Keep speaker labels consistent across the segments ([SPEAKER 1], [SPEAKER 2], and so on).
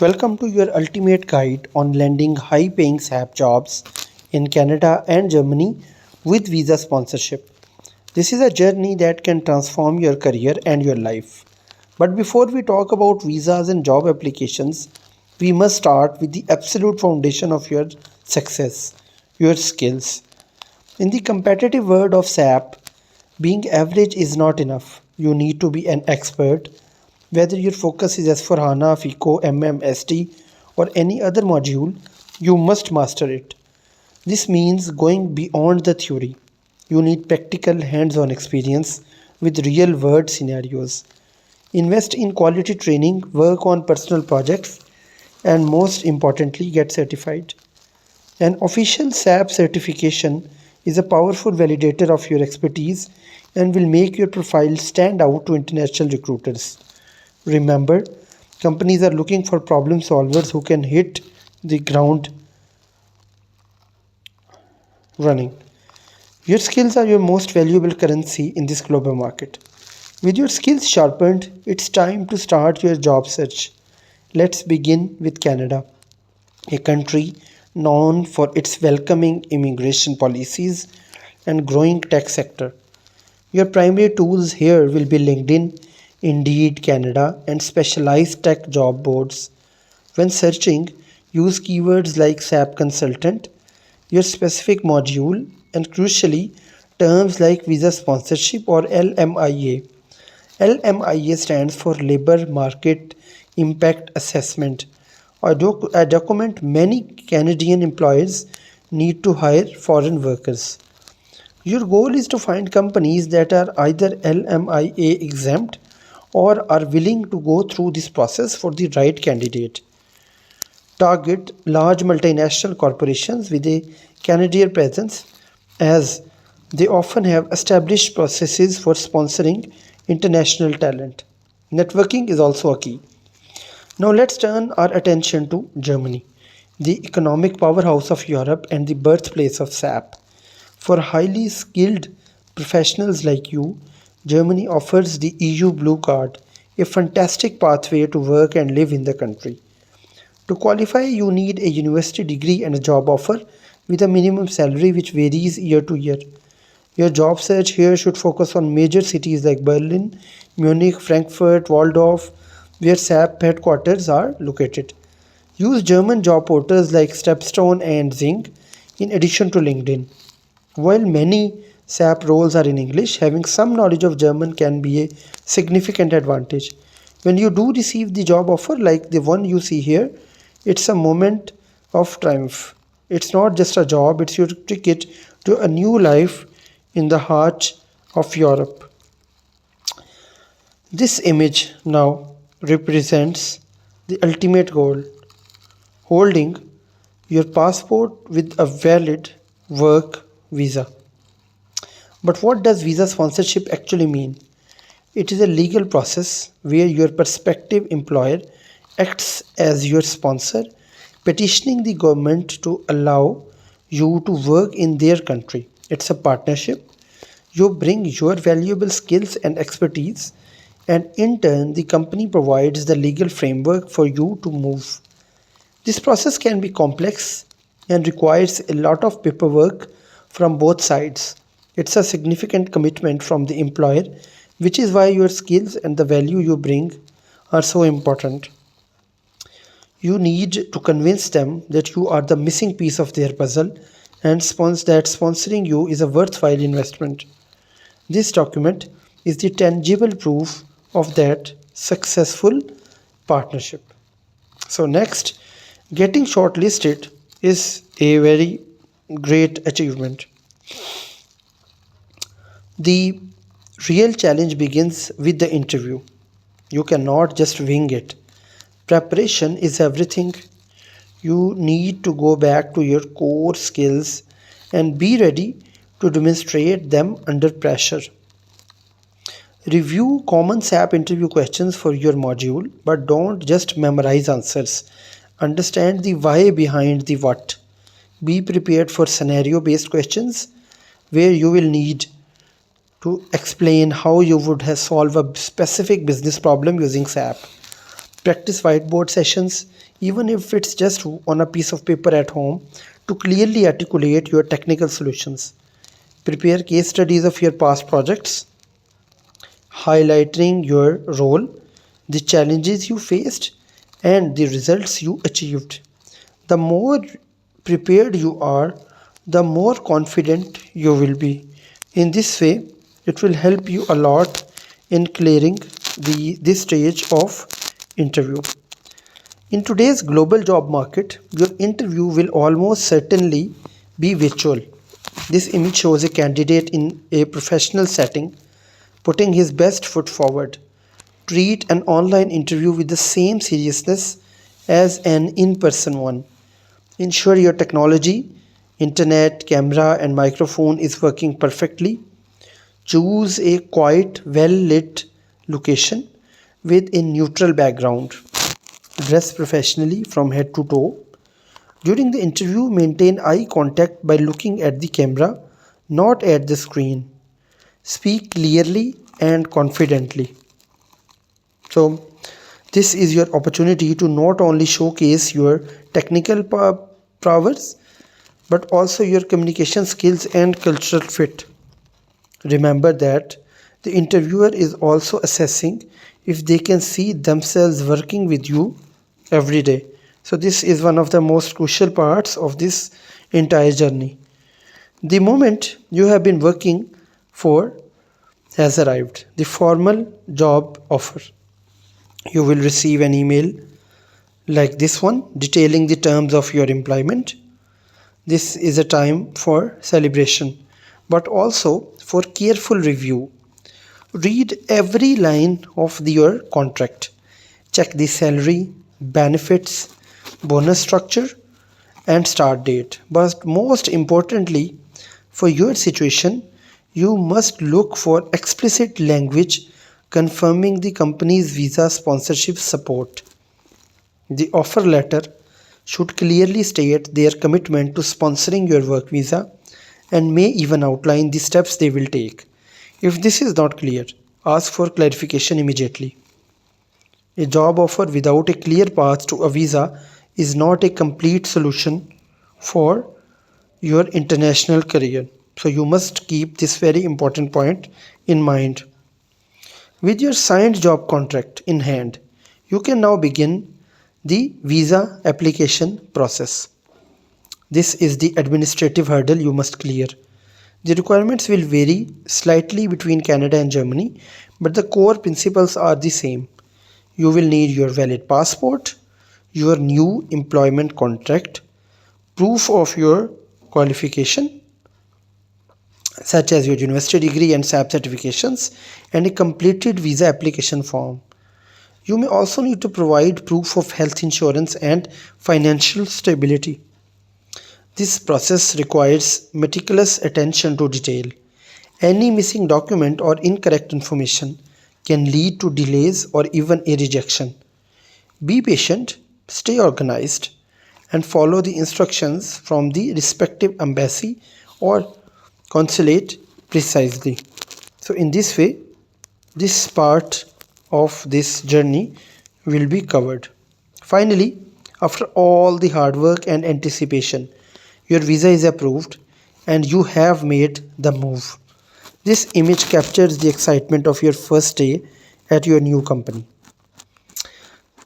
[SPEAKER 1] Welcome to your ultimate guide on landing high paying SAP jobs in Canada and Germany with visa sponsorship. This is a journey that can transform your career and your life. But before we talk about visas and job applications, we must start with the absolute foundation of your success, your skills. In the competitive world of SAP, being average is not enough. You need to be an expert. Whether your focus is S4HANA, FICO, MMSD, or any other module, you must master it. This means going beyond the theory. You need practical hands on experience with real world scenarios. Invest in quality training, work on personal projects, and most importantly, get certified. An official SAP certification is a powerful validator of your expertise and will make your profile stand out to international recruiters. Remember, companies are looking for problem solvers who can hit the ground running. Your skills are your most valuable currency in this global market. With your skills sharpened, it's time to start your job search. Let's begin with Canada, a country known for its welcoming immigration policies and growing tech sector. Your primary tools here will be LinkedIn, Indeed Canada, and specialized tech job boards. When searching, use keywords like SAP consultant, your specific module, and crucially, terms like visa sponsorship or LMIA. LMIA stands for Labor Market Impact Assessment, a document many Canadian employers need to hire foreign workers. Your goal is to find companies that are either LMIA exempt or are willing to go through this process for the right candidate. Target large multinational corporations with a Canadian presence, as they often have established processes for sponsoring international talent. Networking is also a key. Now let's turn our attention to Germany, the economic powerhouse of Europe and the birthplace of SAP. For highly skilled professionals like you, Germany offers the EU Blue Card, a fantastic pathway to work and live in the country. To qualify, you need a university degree and a job offer with a minimum salary which varies year to year. Your job search here should focus on major cities like Berlin, Munich, Frankfurt, Waldorf, where SAP headquarters are located. Use German job portals like Stepstone and Zing in addition to LinkedIn. While many SAP roles are in English, having some knowledge of German can be a significant advantage. When you do receive the job offer, like the one you see here, it's a moment of triumph. It's not just a job, it's your ticket to a new life in the heart of Europe. This image now represents the ultimate goal, holding your passport with a valid work visa. But what does visa sponsorship actually mean? It is a legal process where your prospective employer acts as your sponsor, petitioning the government to allow you to work in their country. It's a partnership. You bring your valuable skills and expertise, and in turn, the company provides the legal framework for you to move. This process can be complex and requires a lot of paperwork from both sides. It's a significant commitment from the employer, which is why your skills and the value you bring are so important. You need to convince them that you are the missing piece of their puzzle and that sponsoring you is a worthwhile investment. This document is the tangible proof of that successful partnership. So, next, getting shortlisted is a very great achievement. The real challenge begins with the interview. You cannot just wing it. Preparation is everything. You need to go back to your core skills and be ready to demonstrate them under pressure. Review common SAP interview questions for your module, but don't just memorize answers. Understand the why behind the what. Be prepared for scenario based questions where you will need to explain how you would have solved a specific business problem using SAP. Practice whiteboard sessions, even if it's just on a piece of paper at home, to clearly articulate your technical solutions. Prepare case studies of your past projects, highlighting your role, the challenges you faced, and the results you achieved. The more prepared you are, the more confident you will be. In this way, it will help you a lot in clearing this stage of interview. In today's global job market, your interview will almost certainly be virtual. This image shows a candidate in a professional setting putting his best foot forward. Treat an online interview with the same seriousness as an in person one. Ensure your technology, internet, camera, and microphone is working perfectly. Choose a quiet, well lit location with a neutral background. Dress professionally from head to toe. During the interview, maintain eye contact by looking at the camera, not at the screen. Speak clearly and confidently. So, this is your opportunity to not only showcase your technical prowess but also your communication skills and cultural fit. Remember that the interviewer is also assessing if they can see themselves working with you every day. So, this is one of the most crucial parts of this entire journey. The moment you have been working for has arrived, the formal job offer. You will receive an email like this one detailing the terms of your employment. This is a time for celebration, but also for careful review. Read every line of your contract. Check the salary, benefits, bonus structure, and start date. But most importantly, for your situation, you must look for explicit language confirming the company's visa sponsorship support. The offer letter should clearly state their commitment to sponsoring your work visa and may even outline the steps they will take. If this is not clear, ask for clarification immediately. A job offer without a clear path to a visa is not a complete solution for your international career. So you must keep this very important point in mind. With your signed job contract in hand, you can now begin the visa application process. This is the administrative hurdle you must clear. The requirements will vary slightly between Canada and Germany, but the core principles are the same. You will need your valid passport, your new employment contract, proof of your qualification, such as your university degree and SAP certifications, and a completed visa application form. You may also need to provide proof of health insurance and financial stability. This process requires meticulous attention to detail. Any missing document or incorrect information can lead to delays or even a rejection. Be patient, stay organized, and follow the instructions from the respective embassy or consulate precisely. So, in this way, this part of this journey will be covered. Finally, after all the hard work and anticipation, your visa is approved and you have made the move. This image captures the excitement of your first day at your new company.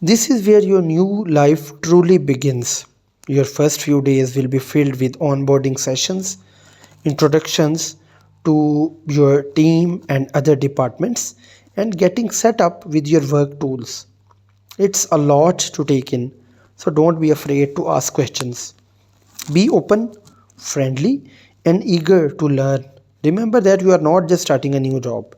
[SPEAKER 1] This is where your new life truly begins. Your first few days will be filled with onboarding sessions, introductions to your team and other departments, and getting set up with your work tools. It's a lot to take in, so don't be afraid to ask questions. Be open, friendly, and eager to learn. Remember that you are not just starting a new job,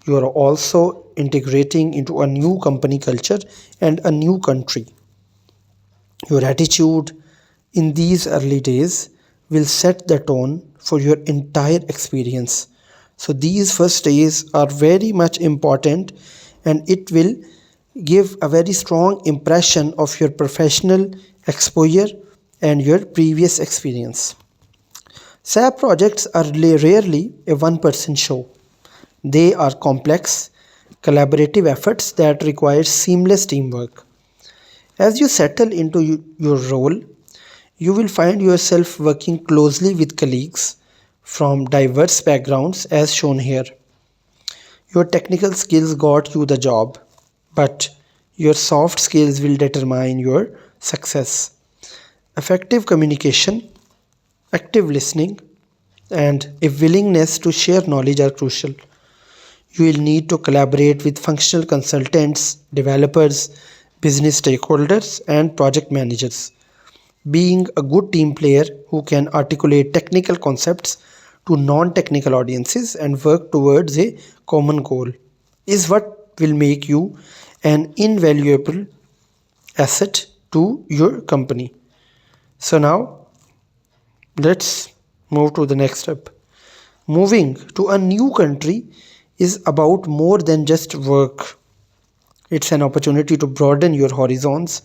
[SPEAKER 1] you are also integrating into a new company culture and a new country. Your attitude in these early days will set the tone for your entire experience. So, these first days are very much important and it will give a very strong impression of your professional exposure and your previous experience. SAP projects are rarely a one-person show. They are complex, collaborative efforts that require seamless teamwork. As you settle into your role, you will find yourself working closely with colleagues from diverse backgrounds as shown here. Your technical skills got you the job, but your soft skills will determine your success. Effective communication, active listening, and a willingness to share knowledge are crucial. You will need to collaborate with functional consultants, developers, business stakeholders, and project managers. Being a good team player who can articulate technical concepts to non technical audiences and work towards a common goal is what will make you an invaluable asset to your company. So, now let's move to the next step. Moving to a new country is about more than just work. It's an opportunity to broaden your horizons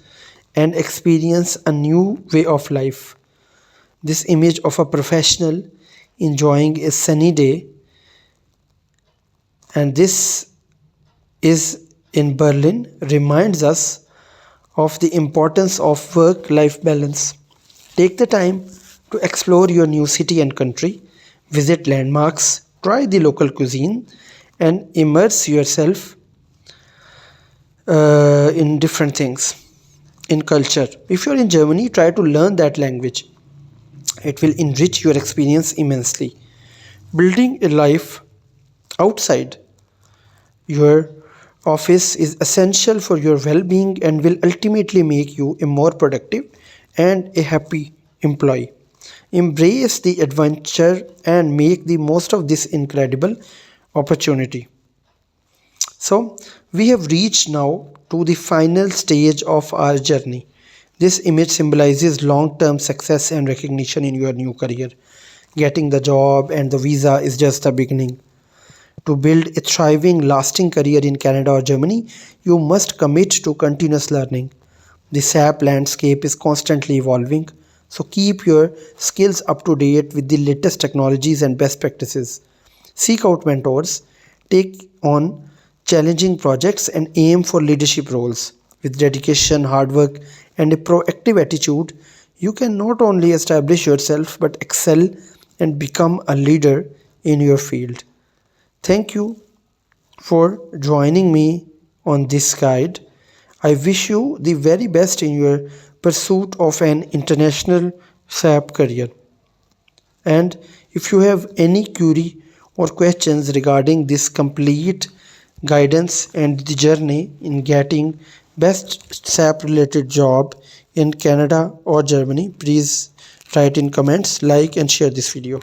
[SPEAKER 1] and experience a new way of life. This image of a professional enjoying a sunny day, and this is in Berlin, reminds us of the importance of work life balance. Take the time to explore your new city and country, visit landmarks, try the local cuisine, and immerse yourself in different things in culture. If you're in Germany, try to learn that language. It will enrich your experience immensely. Building a life outside your office is essential for your well being and will ultimately make you a more productive and a happy employee. Embrace the adventure and make the most of this incredible opportunity. So, we have reached now to the final stage of our journey. This image symbolizes long term success and recognition in your new career. Getting the job and the visa is just the beginning. To build a thriving, lasting career in Canada or Germany, you must commit to continuous learning. The SAP landscape is constantly evolving, so keep your skills up to date with the latest technologies and best practices. Seek out mentors, take on challenging projects, and aim for leadership roles. With dedication, hard work, and a proactive attitude, you can not only establish yourself but excel and become a leader in your field. Thank you for joining me on this guide. I wish you the very best in your pursuit of an international SAP career. And if you have any query or questions regarding this complete guidance and the journey in getting best SAP related job in Canada or Germany, please write in comments, like and share this video.